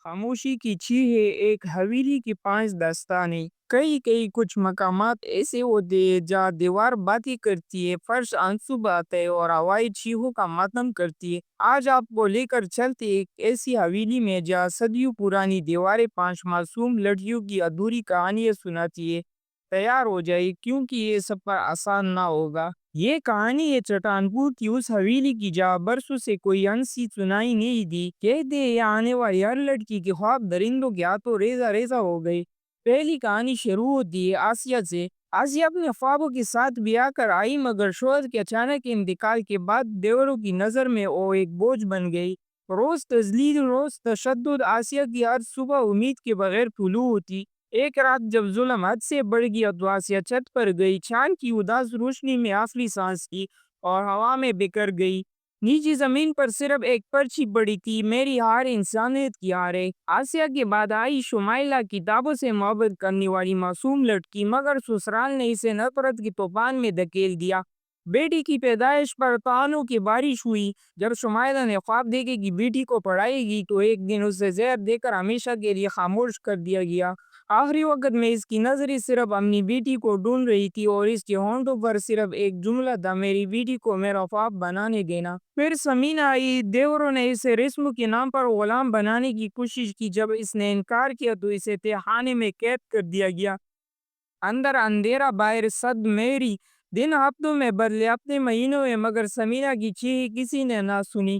خاموشی کی چیزیں ایک حویلی کی پانچ داستانیں کئی کچھ مقامات ایسے ہوتے ہیں جہاں دیوار باتیں کرتی ہے، فرش آنسو بہاتا ہے اور ہوائیں چیخوں کا ماتم کرتی ہے۔ آج آپ کو لے کر چلتے ایک ایسی حویلی میں جہاں صدیوں پرانی دیواریں پانچ معصوم لڑکیوں کی ادھوری کہانیاں سناتی ہے۔ تیار ہو جائے کیونکہ یہ سفر آسان نہ ہوگا۔ یہ کہانی ہے چٹان پور کی اس حویلی کی جہاں برسوں سے کوئی ہنسی سنائی نہیں دی۔ کہتے ہیں یہاں آنے والی ہر لڑکی کے خواب درندوں کے ہاتھوں ریزہ ریزہ ہو گئی۔ پہلی کہانی شروع ہوتی ہے آسیہ سے۔ آسیہ اپنے خوابوں کے ساتھ بیاہ کر آئی، مگر شوہر کے اچانک انتقال کے بعد دیوروں کی نظر میں وہ ایک بوجھ بن گئی۔ روز تذلیل، روز تشدد، آسیہ کی ہر صبح امید کے بغیر طلوع ہوتی۔ ایک رات جب ظلم حد سے بڑھ گیا تو آسیہ چھت پر گئی، چاند کی اداس روشنی میں آخری سانس کی اور ہوا میں بکھر گئی۔ نیچی زمین پر صرف ایک پرچی پڑی تھی، میری ہار انسانیت کی ہار ہے۔ آسیہ کے بعد آئی شمائلہ، کتابوں سے محبت کرنے والی معصوم لڑکی، مگر سسرال نے اسے نفرت کی طوفان میں دھکیل دیا۔ بیٹی کی پیدائش پر طعنوں کی بارش ہوئی۔ جب شمائلہ نے خواب دیکھے کہ بیٹی کو پڑھائے گی تو ایک دن اسے زہر دے کر ہمیشہ کے لیے خاموش کر دیا گیا۔ آخری وقت میں اس کی نظریں صرف اپنی بیٹی کو ڈھونڈ رہی تھی اور اس کے ہونٹوں پر صرف ایک جملہ تھا، میری بیٹی کو میرا خواب بنانے دینا۔ پھر سمینا آئی۔ دیوروں نے اسے رسم کے نام پر غلام بنانے کی کوشش کی۔ جب اس نے انکار کیا تو اسے تہہ خانے میں قید کر دیا گیا۔ اندر اندھیرا، باہر صد میری۔ دن ہفتوں میں بدلے، ہفتے مہینوں میں، مگر سمینا کی چیخ کسی نے نہ سنی۔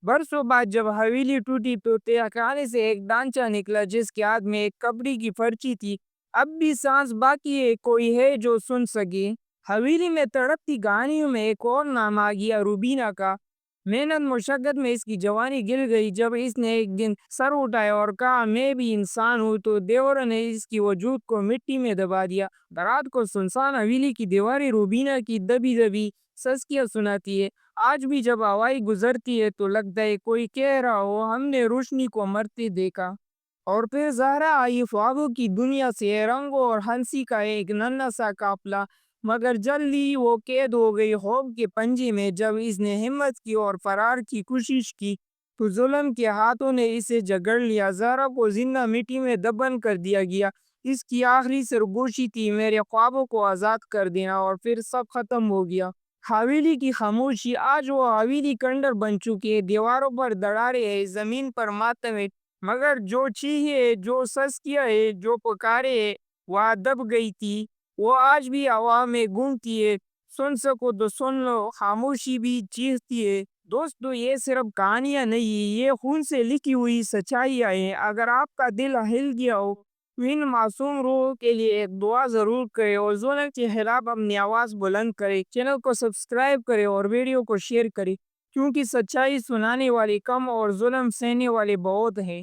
برسوں بعد جب حویلی ٹوٹی تو تہہ خانے سے ایک ڈانچہ نکلا جس کے ہاتھ میں ایک کپڑی کی پرچی تھی۔ اب بھی سانس باقی ہے، کوئی ہے جو سن سکے۔ حویلی میں تڑپتی کہانیوں میں ایک اور نام آ گیا، روبینہ کا۔ محنت مشقت میں اس کی جوانی گر گئی۔ جب اس نے ایک دن سر اٹھایا اور کہا میں بھی انسان ہوں تو دیوروں نے اس کی وجود کو مٹی میں دبا دیا۔ رات کو سنسان حویلی کی دیواریں روبینہ کی دبی دبی سسکیاں سناتی ہے۔ آج بھی جب ہوائیں گزرتی ہے تو لگتا ہے کوئی کہہ رہا ہو ہم نے روشنی کو مرتے دیکھا۔ اور پھر زہرا آئی، خوابوں کی دنیا سے، رنگوں اور ہنسی کا ایک ننھا سا قافلہ، مگر جلدی وہ قید ہو گئی خواب کے پنجے میں۔ جب اس نے ہمت کی اور فرار کی کوشش کی تو ظلم کے ہاتھوں نے اسے جکڑ لیا۔ زہرا کو زندہ مٹی میں دفن کر دیا گیا۔ اس کی آخری سرگوشی تھی میرے خوابوں کو آزاد کر دینا، اور پھر سب ختم ہو گیا۔ حویلی کی خاموشی، آج وہ حویلی کھنڈر بن چکی ہے۔ دیواروں پر دراڑیں ہیں، زمین پر ماتم ہے، مگر جو چیخیں، جو سسکیاں ہے، جو پکارے ہے وہ دب گئی تھی، وہ آج بھی ہوا میں گونجتی ہے۔ سن سکو تو سن لو، خاموشی بھی چیختی ہے۔ دوستو، یہ صرف کہانیاں نہیں، یہ خون سے لکھی ہوئی سچائیاں ہیں۔ اگر آپ کا دل ہل گیا ہو تو ان معصوم روحوں کے لیے ایک دعا ضرور کرے اور ظلم کے خلاف اپنی آواز بلند کرے۔ چینل کو سبسکرائب کرے اور ویڈیو کو شیئر کرے، کیونکہ سچائی سنانے والے کم اور ظلم سہنے والے بہت ہیں۔